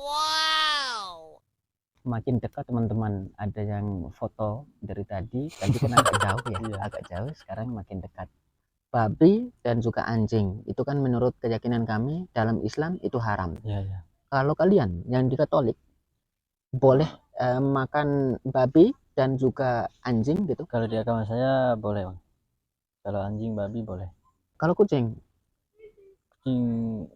Wow. Makin dekat teman-teman, ada yang foto dari tadi kan agak jauh ya, Iya. agak jauh, sekarang makin dekat. Babi dan juga anjing itu kan menurut keyakinan kami dalam Islam itu haram. Iya. Kalau kalian yang di Katolik boleh makan babi dan juga anjing gitu? Kalau di agama saya boleh, Bang. Kalau anjing, babi boleh. Kalau kucing Kucing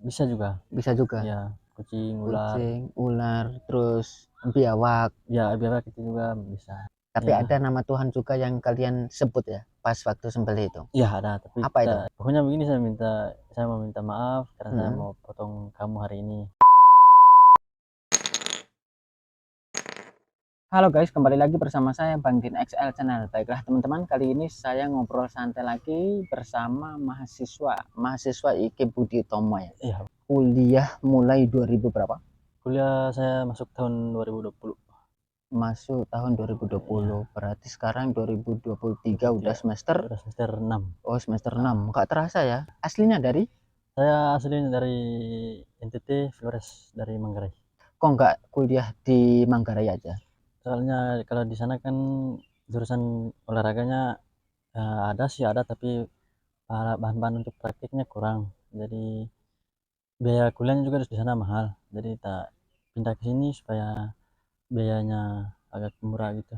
bisa juga. bisa juga. Ya, kucing, ular. Kucing, ular, terus biawak. Ya, biara itu juga bisa. Tapi Ya. ada nama Tuhan juga yang kalian sebut ya pas waktu sembelih itu. Iya ada, tapi Apa itu? pokoknya begini, saya mau minta maaf karena saya Mm-mm. mau potong kamu hari ini. Halo guys, kembali lagi bersama saya Bang Din XL Channel. Baiklah teman-teman, kali ini saya ngobrol santai lagi bersama mahasiswa IKE Budi Utomo ya. Iya, Kuliah mulai 2000 berapa? kuliah saya masuk tahun 2020. Masuk tahun 2020. Berarti sekarang 2023 udah semester Udah semester 6. oh semester 6. Enggak terasa ya. Aslinya dari Saya aslinya dari NTT, Flores dari Manggarai. kok enggak kuliah di Manggarai aja? Soalnya kalau di sana kan jurusan olahraganya ada tapi bahan-bahan untuk praktiknya kurang. Jadi biaya kuliahnya juga di sana mahal. Jadi tak pindah ke sini supaya biayanya agak murah gitu.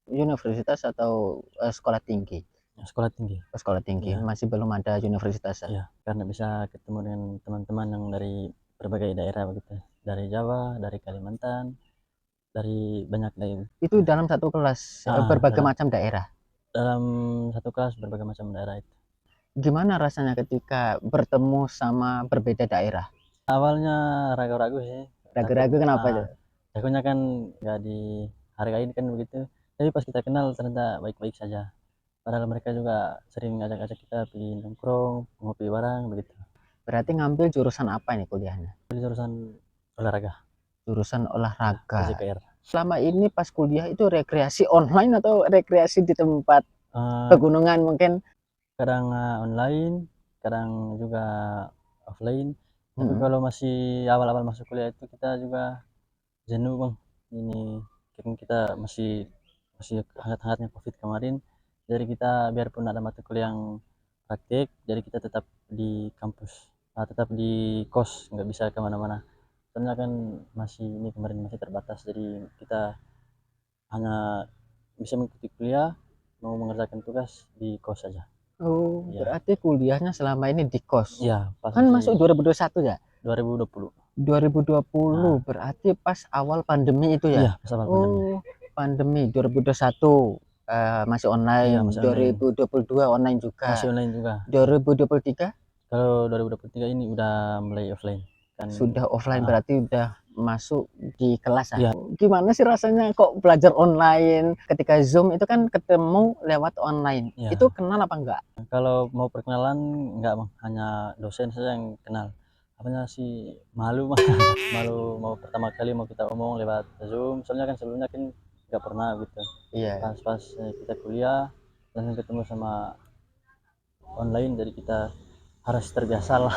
Universitas atau sekolah tinggi? Sekolah tinggi. Sekolah tinggi. Iya. Masih belum ada universitas ya? Iya, karena bisa ketemu dengan teman-teman yang dari berbagai daerah begitu. Dari Jawa, dari Kalimantan, dari banyak daerah. Itu dalam satu kelas berbagai dalam, macam daerah. dalam satu kelas berbagai macam daerah itu. Gimana rasanya ketika bertemu sama berbeda daerah? Awalnya ragu-ragu sih, takut. Ragu-ragu kenapa tuh? Takutnya kan nggak dihargain kan begitu. Tapi pas kita kenal ternyata baik-baik saja. Padahal mereka juga sering ngajak-ngajak kita pergi nongkrong, ngopi bareng begitu. Berarti ngambil jurusan apa nih kuliahnya? Di jurusan olahraga. Jurusan Ya, olahraga. PJKR. Selama ini pas kuliah itu rekreasi online atau rekreasi di tempat Eh, pegunungan mungkin? kadang online, kadang juga offline. Tapi Mm-mm. kalau masih awal-awal masuk kuliah itu kita juga jenuh, Bang. Ini kan kita masih masih hangat-hangatnya COVID kemarin. Jadi kita biarpun ada mata kuliah yang praktik, jadi kita tetap di kampus, tetap di kos, nggak bisa kemana-mana. Soalnya kan masih ini kemarin masih terbatas, jadi kita hanya bisa mengikuti kuliah, mau mengerjakan tugas di kos saja. Oh, Ya, berarti kuliahnya selama ini di kos. ya pas Kan masuk masih 2021 ya? 2020. 2020 berarti pas awal pandemi itu Iya, ya? pas awal pandemi. Oh, pandemi 2021 masih Iya, online, masih online. 2022 online juga. Masih online juga. 2023 Kalau 2023 ini udah mulai offline. Kan sudah offline berarti udah masuk di kelas iya, ya. Gimana sih rasanya kok belajar online? Ketika Zoom itu kan ketemu lewat online. iya. Itu kenal apa enggak? Kalau mau perkenalan enggak, Bang. Hanya dosen saja yang kenal. Apanya sih malu, Bang. Malu mau pertama kali mau kita omong lewat Zoom. Soalnya kan sebelumnya kan nggak pernah gitu. Iya. Pas kita kuliah langsung ketemu sama online, jadi kita harus terbiasa lah.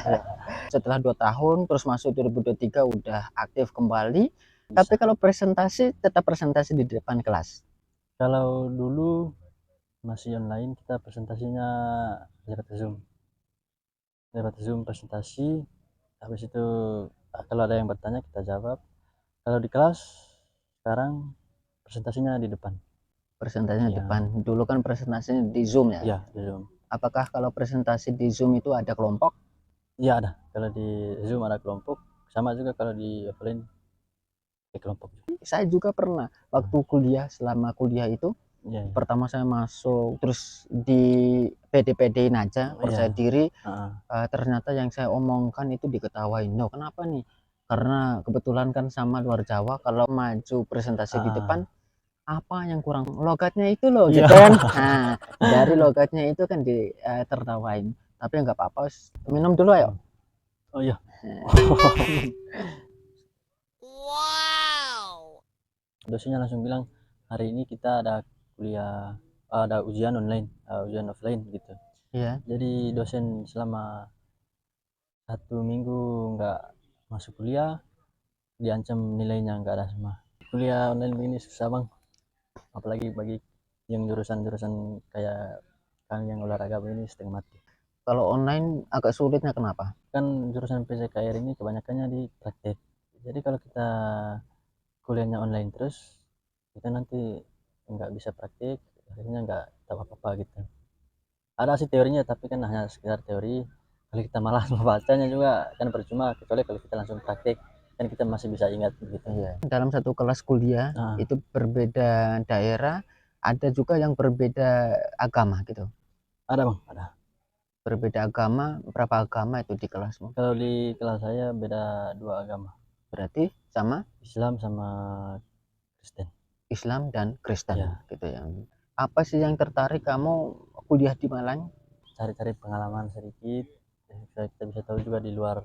Ya. Setelah 2 tahun terus masuk 2023 udah aktif kembali. Tapi Bisa. kalau presentasi tetap presentasi di depan kelas. Kalau dulu masih online, kita presentasinya lewat Zoom presentasi. Habis itu kalau ada yang bertanya kita jawab. Kalau di kelas sekarang presentasinya di depan. Presentasinya Ya, depan. Dulu kan presentasinya di Zoom ya. iya di Zoom. Apakah kalau presentasi di Zoom itu ada kelompok? Iya ada. Kalau di Zoom ada kelompok. Sama juga kalau di offline di kelompok. Saya juga pernah waktu kuliah, selama kuliah itu Iya, iya. pertama saya masuk terus di pede-pedein aja percaya Iya. diri, Heeh. ternyata yang saya omongkan itu diketawain. No, kenapa nih? Karena kebetulan kan sama luar Jawa kalau maju presentasi di Heeh. depan apa yang kurang logatnya itu loh Iya. gitu kan. Nah, dari logatnya itu kan tertawain. Tapi nggak apa-apa, minum dulu ayo. Oh iya. Wow. Dosennya langsung bilang hari ini kita ada kuliah, ada ujian online, ujian offline gitu. Iya. Jadi dosen selama 1 minggu nggak masuk kuliah, diancam nilainya nggak ada semua. Kuliah online begini susah Bang, apalagi bagi yang jurusan-jurusan kayak kami yang olahraga begini setengah mati. Kalau online agak sulitnya kenapa? Kan jurusan PCKR ini kebanyakannya di praktek. Jadi kalau kita kuliahnya online terus, kita nanti nggak bisa praktik, akhirnya nggak tahu apa-apa gitu. Ada sih teorinya, tapi kan hanya sekedar teori. Kalau kita malas membacanya juga kan percuma, kecuali kalau kita langsung praktik, kan kita masih bisa ingat gitu. Iya. Dalam satu kelas kuliah Nah, itu berbeda daerah, ada juga yang berbeda agama gitu. ada Bang, ada. Berbeda agama, berapa agama itu di kelasmu? Kalau di kelas saya beda 2 agama, Berarti sama Islam sama Kristen. Islam dan Kristen Ya, gitu ya. Apa sih yang tertarik kamu kuliah di Malang? cari-cari pengalaman sedikit, supaya kita bisa tahu juga di luar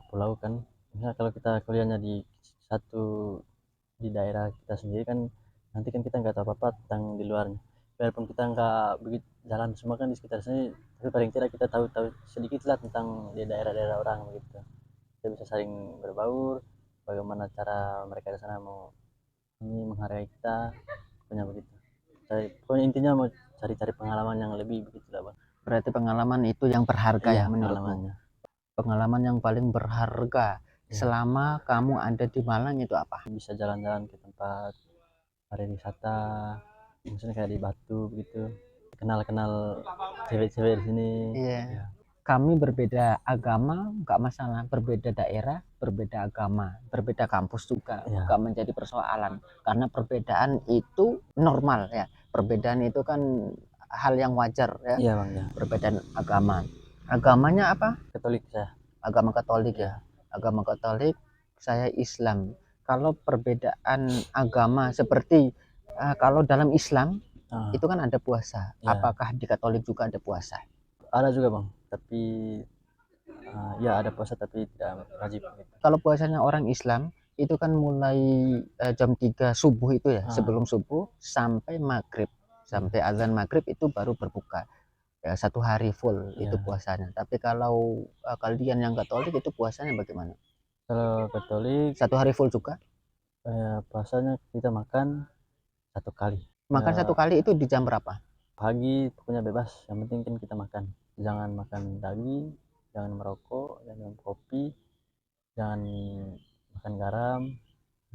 pulau kan. Misalnya kalau kita kuliahnya di satu di daerah kita sendiri kan, nanti kan kita nggak tahu apa-apa tentang di luarnya. Biarpun kita nggak begitu jalan semua kan di sekitar sini, tapi paling tidak kita tahu-tahu sedikit lah tentang di daerah-daerah orang begitu. Kita bisa saling berbaur, bagaimana cara mereka di sana mau ini menghargai kita, pokoknya begitu. Pokoknya intinya mau cari-cari pengalaman yang lebih begitu lah Bang. Berarti pengalaman itu yang berharga Iya ya menurutmu? pengalamannya. Pengalaman yang paling berharga Ya, selama kamu ada di Malang itu apa? bisa jalan-jalan ke tempat pariwisata, misalnya kayak di Batu begitu, kenal-kenal cewek-cewek di sini. Iya. Ya, Kami berbeda agama, nggak masalah. Berbeda daerah, berbeda agama, berbeda kampus juga, ya, nggak menjadi persoalan. Karena perbedaan itu normal ya. Perbedaan itu kan hal yang wajar ya. iya Bang ya. Perbedaan agama. Agamanya apa? Katolik saya. Agama Katolik ya. Ya, Agama Katolik, saya Islam. Kalau perbedaan agama seperti kalau dalam Islam ah, itu kan ada puasa. ya Apakah di Katolik juga ada puasa? ada juga Bang, tapi ya ada puasa tapi tidak wajib gitu. Kalau puasanya orang Islam itu kan mulai jam 3 subuh itu ya, Ah, sebelum subuh sampai maghrib, iya, sampai azan maghrib itu baru berbuka. Ya, 1 hari full itu iya. puasanya. Tapi kalau kalian yang Katolik itu puasanya bagaimana? Kalau Katolik 1 hari full juga? puasanya kita makan 1 kali. Makan Ya, 1 kali itu di jam berapa? pagi pokoknya bebas, yang penting kan kita makan. Jangan makan daging, jangan merokok, jangan minum kopi, jangan makan garam,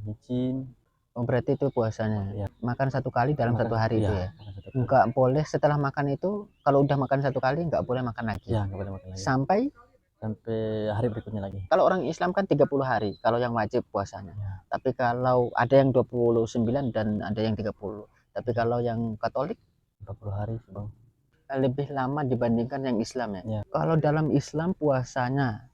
micin. Oh, berarti itu puasanya. Ya, Makan 1 kali dalam makan 1 hari iya, itu ya. makan 1 kali. Nggak boleh setelah makan itu, kalau udah makan 1 kali nggak boleh makan lagi. Ya nggak boleh makan lagi Sampai sampai hari berikutnya lagi. kalau orang Islam kan 30 hari kalau yang wajib puasanya. Ya, Tapi kalau ada yang 29 dan ada yang 30. Tapi kalau yang Katolik 40 hari sih Bang. lebih lama dibandingkan yang Islam ya. Ya, Kalau dalam Islam puasanya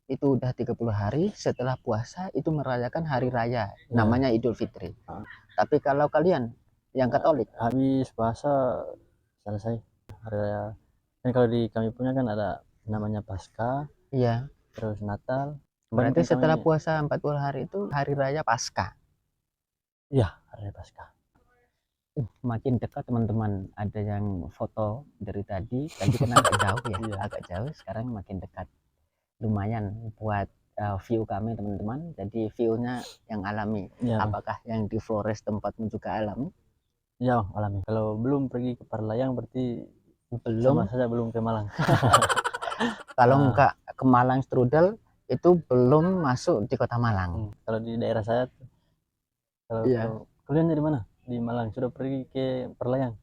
itu udah 30 hari, setelah puasa itu merayakan hari raya ya. namanya Idul Fitri. Ah, Tapi kalau kalian yang Katolik, habis puasa selesai hari raya. Dan kalau di kami punya kan ada namanya Paskah, iya, terus Natal. Kemarin berarti kan kami setelah puasa 40 hari itu hari raya Paskah. iya hari raya Paskah. Makin dekat teman-teman, ada yang foto dari tadi kan agak jauh ya, Iya, agak jauh, sekarang makin dekat. Lumayan buat view kami teman-teman, jadi view-nya yang alami. iya Bang. Apakah yang di Flores tempatmu juga alami? Iya Bang, alami. Kalau belum pergi ke Parlayang berarti sama Belum. saja belum ke Malang. Kalau Ah, enggak ke Malang Strudel itu belum masuk di kota Malang. kalau di daerah saya kalau Iya. kuliahnya di mana? Di Malang. Sudah pergi ke Parlayang.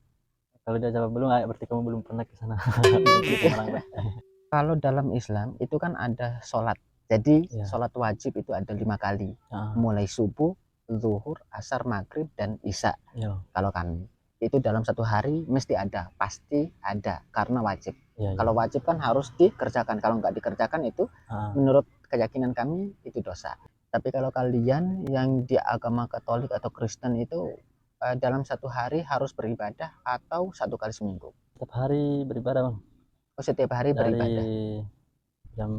Kalau dia jawab belum, berarti kamu belum pernah ke sana. Belum ke Malang berarti. Kalau dalam Islam itu kan ada sholat. Jadi Iya. sholat wajib itu ada 5 kali. Ah, Mulai subuh, zuhur, asar, maghrib, dan isya. iya. Kalau kami itu dalam 1 hari mesti ada, pasti ada karena wajib. Iya, iya. Kalau wajib kan harus dikerjakan, kalau nggak dikerjakan itu Ah, menurut keyakinan kami itu dosa. Tapi kalau kalian yang di agama Katolik atau Kristen itu dalam 1 hari harus beribadah atau 1 kali seminggu. setiap hari beribadah Bang. Oh, setiap hari Dari beribadah. jam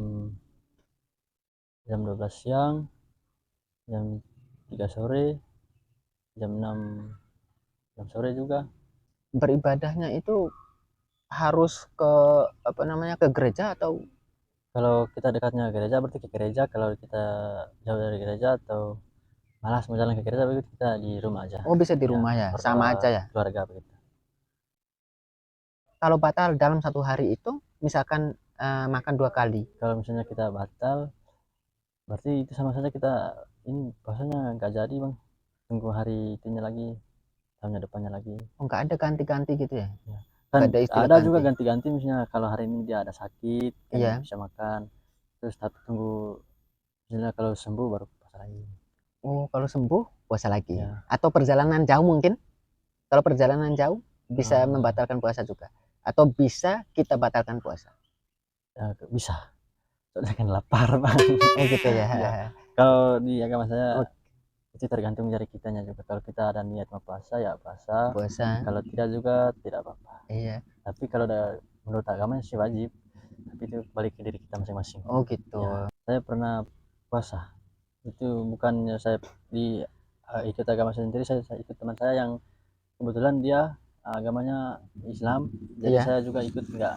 jam 12 siang, jam 3 sore, jam 6 jam sore juga. Beribadahnya itu harus ke apa namanya, ke gereja atau Kalau kita dekatnya gereja berarti ke gereja, kalau kita jauh dari gereja atau malas mau jalan ke gereja begitu kita di rumah aja. Oh, bisa di Ya, rumah ya, sama aja ya. keluarga begitu. Kalau batal dalam satu hari itu, misalkan makan 2 kali. Kalau misalnya kita batal, berarti itu sama saja kita ini puasanya nggak jadi bang. Tunggu hari itunya lagi, tahunnya depannya lagi. Oh, nggak ada ganti-ganti gitu ya? Ya. Nggak Kan ada istilah ada juga ganti. ganti-ganti misalnya kalau hari ini dia ada sakit kan nggak Iya. bisa makan. Terus tapi tunggu misalnya kalau sembuh baru puasa lagi. Oh, kalau sembuh puasa lagi. Ya. Atau perjalanan jauh mungkin? Kalau perjalanan jauh bisa Eh, membatalkan puasa juga. Atau bisa kita batalkan puasa. ya bisa. Soalnya kan lapar bang. Oh gitu ya. Ya. Kalau di agama Oh, saya itu tergantung dari kitanya juga. Kalau kita ada niat mau puasa ya puasa. puasa. Kalau tidak juga tidak apa-apa. Iya. Tapi kalau menurut agama sih wajib. Tapi itu balik ke diri kita masing-masing. Oh gitu. Ya, saya pernah puasa. Itu bukannya saya di ikut agama saya sendiri, saya ikut teman saya yang kebetulan dia agamanya Islam. Jadi Iya. saya juga ikut nggak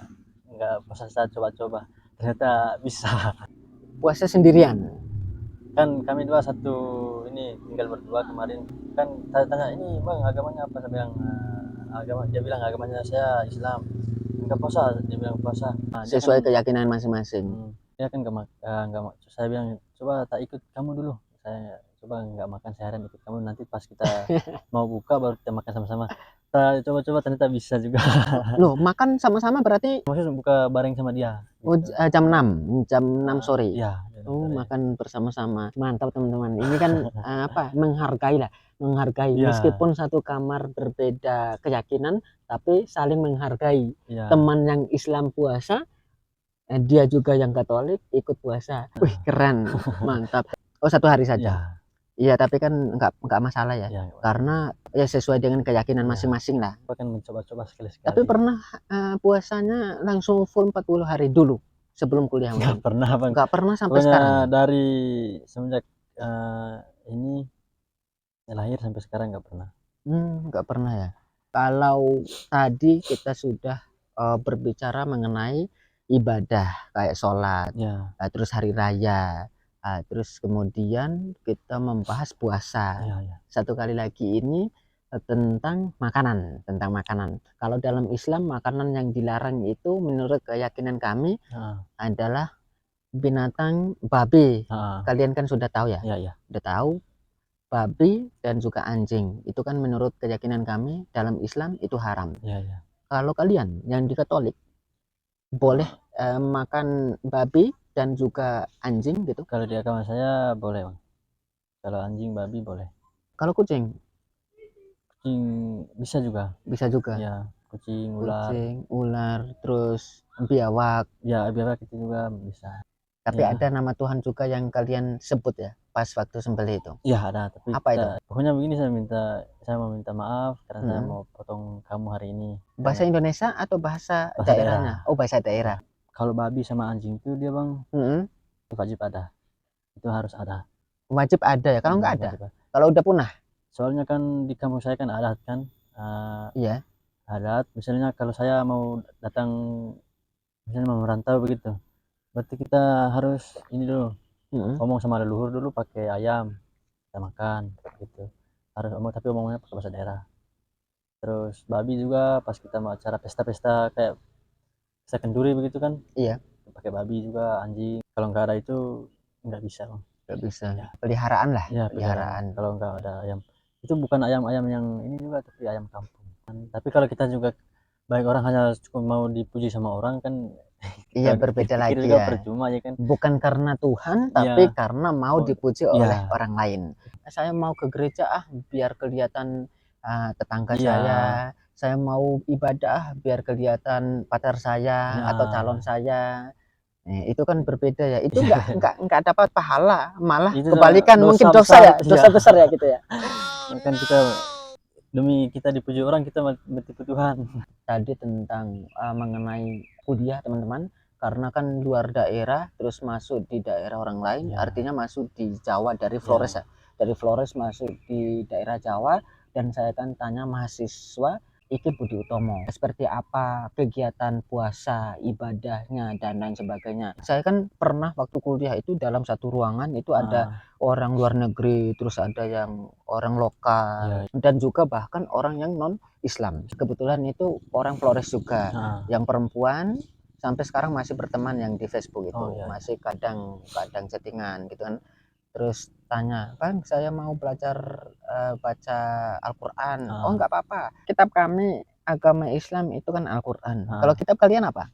puasa, saya coba-coba. Ternyata bisa. Puasa sendirian. Kan kami dua satu ini tinggal berdua kemarin, kan saya tanya ini bang agamanya apa, saya bilang agama, dia bilang agamanya saya Islam, enggak puasa, dia bilang puasa. Nah, dia kan Sesuai keyakinan masing-masing. dia kan nggak saya bilang coba tak ikut kamu dulu, saya coba nggak makan seharian ikut kamu, nanti pas kita mau buka baru kita makan sama-sama. Kita coba-coba ternyata bisa juga. Loh, makan sama-sama berarti Maksudnya buka bareng sama dia oh, gitu. jam 6 sore. Iya jam Oh, sore. makan bersama-sama. Mantap, teman-teman. Ini kan apa? Menghargai lah, menghargai. Iya, Meskipun satu kamar berbeda keyakinan, tapi saling menghargai. iya, Teman yang Islam puasa, dia juga yang Katolik ikut puasa. Wih, keren. Mantap. Oh, satu hari saja. iya, Iya, tapi kan nggak masalah ya. iya, Karena ya sesuai dengan keyakinan iya. masing-masing lah. Aku akan mencoba-coba Tapi sekali-sekali. pernah puasanya langsung full 40 hari dulu sebelum kuliah Nggak mungkin. pernah bang. Nggak pernah sampai Pokoknya sekarang. dari semenjak ini lahir sampai sekarang nggak pernah. Nggak pernah ya. Kalau tadi kita sudah berbicara mengenai ibadah kayak sholat, Ya, terus hari raya, terus kemudian kita membahas puasa. ya, ya. Satu kali lagi ini tentang makanan. Kalau dalam Islam makanan yang dilarang itu menurut keyakinan kami Ah, adalah binatang babi. ah, Kalian kan sudah tahu ya? ya, ya, Udah tahu babi dan juga anjing. Itu kan menurut keyakinan kami dalam Islam itu haram. ya, ya. Kalau kalian yang di Katolik boleh makan babi dan juga anjing gitu. Kalau di agama saya boleh bang. Kalau anjing, babi boleh. Kalau kucing Kucing bisa juga. bisa juga. Ya, kucing, ular. Kucing, ular, terus biawak. Ya, biar itu juga bisa. Tapi Ya, ada nama Tuhan juga yang kalian sebut ya pas waktu sembelih itu. ya ada. Tapi Apa itu? pokoknya begini, saya mau minta maaf karena saya Hmm. mau potong kamu hari ini. Bahasa Indonesia atau bahasa Bahasa daerahnya? daerah. Oh, bahasa Ya. daerah. Kalau babi sama anjing itu dia bang Hmm. wajib ada. Itu harus ada. Wajib ada ya. Kalau nggak ada, Wajib ada. kalau udah punah, Soalnya kan di kampung saya kan adat kan, iya. adat. Misalnya kalau saya mau datang, misalnya mau merantau begitu, berarti kita harus ini dulu, Hmm. ngomong sama leluhur dulu pakai ayam, kita makan gitu. Harus omong, tapi omongnya pakai bahasa daerah. Terus babi juga pas kita mau acara pesta-pesta kayak pesta kenduri begitu kan, Iya. pakai babi juga, anjing. Kalau nggak ada itu nggak bisa bang. Nggak bisa. Ya, Peliharaan lah, ya peliharaan. peliharaan. Kalau nggak ada ayam, itu bukan ayam-ayam yang ini juga, tapi ayam kampung. Tapi kalau kita juga baik orang hanya cukup mau dipuji sama orang kan, Iya, kita berbeda pikir-pikir lagi juga ya. percuma ya kan. Bukan karena Tuhan, tapi Iya, karena mau mau, dipuji oleh iya, orang lain. Saya mau ke gereja biar kelihatan tetangga iya, saya. Saya mau ibadah biar kelihatan pacar saya atau calon iya. saya. Itu kan berbeda ya. Itu nggak dapat pahala, malah Itu kebalikan dosa mungkin dosa besar ya, itu ya. dosa besar ya gitu ya. Kan kita demi kita dipuji orang kita menipu Tuhan. Tadi tentang mengenai kuliah teman-teman, karena kan luar daerah terus masuk di daerah orang lain, Ya, artinya masuk di Jawa dari ya, Flores ya, dari Flores masuk di daerah Jawa, dan saya kan tanya mahasiswa Iki Budi Utomo. Seperti apa kegiatan puasa, ibadahnya, dan lain sebagainya. Saya kan pernah waktu kuliah itu dalam satu ruangan itu ada orang luar negeri, terus ada yang orang lokal, dan juga bahkan orang yang non Islam. Kebetulan itu orang Flores juga, yang perempuan sampai sekarang masih berteman yang di Facebook itu, masih kadang chattingan gitu kan. Terus tanya, Bang, saya mau belajar baca Al-Quran. Oh, nggak apa-apa. Kitab kami agama Islam itu kan Al-Quran. Kalau kitab kalian apa?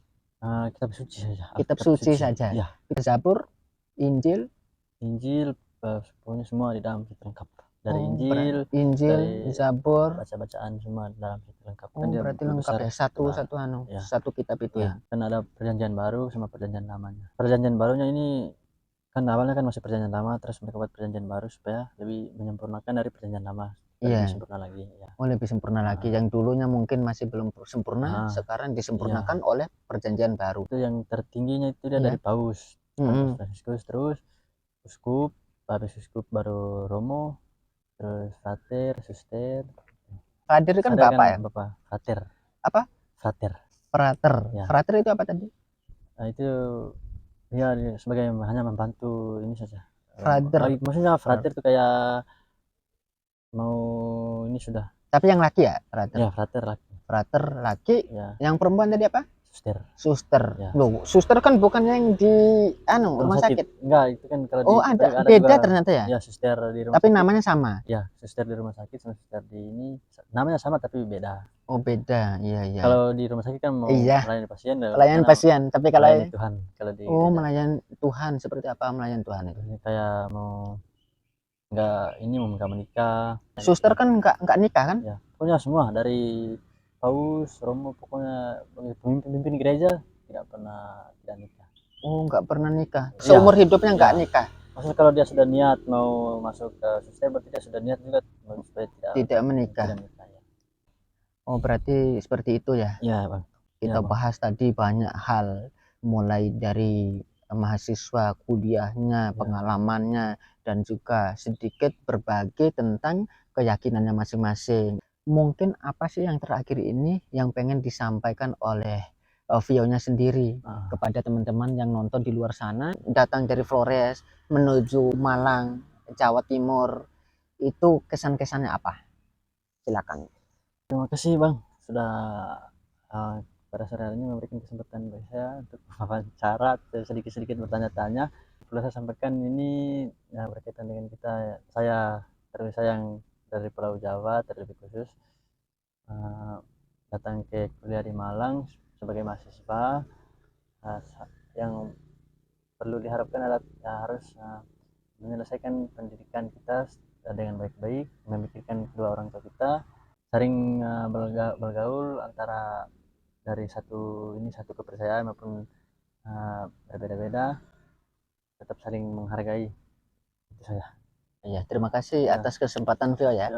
Kitab suci saja. Kitab suci saja. Ya. Zabur, Injil, pokoknya semua di dalam situ lengkap. Dari Injil, dari Zabur, baca-bacaan semua di dalam situ lengkap. Oh, berarti lengkap ya. Satu kitab itu ya. Kan ada perjanjian baru sama perjanjian lamanya. Perjanjian barunya ini kan awalnya kan masih perjanjian lama, terus mereka buat perjanjian baru supaya lebih menyempurnakan dari perjanjian lama. Lebih sempurna lagi ya. Oh, lebih sempurna lagi. Yang dulunya mungkin masih belum sempurna, sekarang disempurnakan oleh perjanjian baru. Itu yang tertingginya itu dia dari Paus, Franciscus, terus uskup, habis uskup baru Romo, terus frater, suster. Frater kan bapak ya? Bapak, frater. Apa? Frater. Frater. Ya. Frater itu apa tadi? Nah, itu ya sebagai hanya membantu ini saja. Frater. Maksudnya frater itu kayak mau ini sudah. Tapi yang laki ya, frater? Ya, frater laki. Frater laki. Ya. Yang perempuan tadi apa? Suster. Ya. Loh, suster kan bukan yang di rumah sakit. Enggak, itu kan kalau di ada beda juga, ternyata ya. Ya, suster di rumah tapi sakit. Namanya sama. Ya, suster di rumah sakit sama suster di ini namanya sama tapi beda. Oh, beda. Iya. Kalau di rumah sakit kan mau melayani pasien. Melayani pasien, tapi kalau melayani Tuhan kalau di melayani Tuhan. Seperti apa melayani Tuhan itu? Kayak mau menikah. Suster kan enggak nikah kan? Ya, pokoknya semua dari Paus, Romo, pokoknya pemimpin gereja tidak pernah nikah. Oh, nggak pernah nikah. Seumur hidupnya nggak nikah. Maksudnya kalau dia sudah niat mau masuk ke suster, berarti dia sudah niat juga supaya tidak menikah. Ya. Oh, berarti seperti itu ya? Iya, Bang. Kita bahas tadi banyak hal, mulai dari mahasiswa, kuliahnya, pengalamannya, dan juga sedikit berbagi tentang keyakinannya masing-masing. Mungkin apa sih yang terakhir ini yang pengen disampaikan oleh Vio-nya sendiri kepada teman-teman yang nonton di luar sana, datang dari Flores menuju Malang, Jawa Timur, itu kesan-kesannya apa? Silakan. Terima kasih, Bang, sudah pada sore hari ini memberikan kesempatan bagi saya untuk wawancara, sedikit-sedikit bertanya-tanya. Perlu saya sampaikan ini berkaitan dengan saya yang dari Pulau Jawa, terlebih khusus datang ke kuliah di Malang sebagai mahasiswa. Yang perlu diharapkan adalah harus menyelesaikan pendidikan kita dengan baik-baik, memikirkan kedua orang tua kita, sering bergaul antara dari satu kepercayaan maupun berbeda-beda, tetap saling menghargai. Itu saja. Iya, terima kasih atas kesempatan, Vio ya.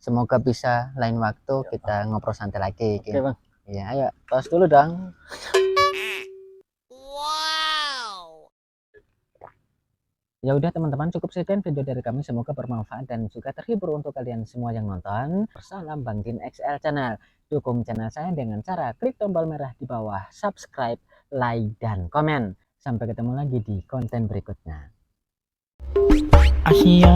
Semoga bisa lain waktu kita ngobrol santai lagi. Oke, Bang. Iya, ayo tos dulu dong. Wow. Ya udah teman-teman, cukup sekian video dari kami, semoga bermanfaat dan juga terhibur untuk kalian semua yang nonton. Salam Bang Din XL Channel. Dukung channel saya dengan cara klik tombol merah di bawah, subscribe, like, dan komen. Sampai ketemu lagi di konten berikutnya. Asyik.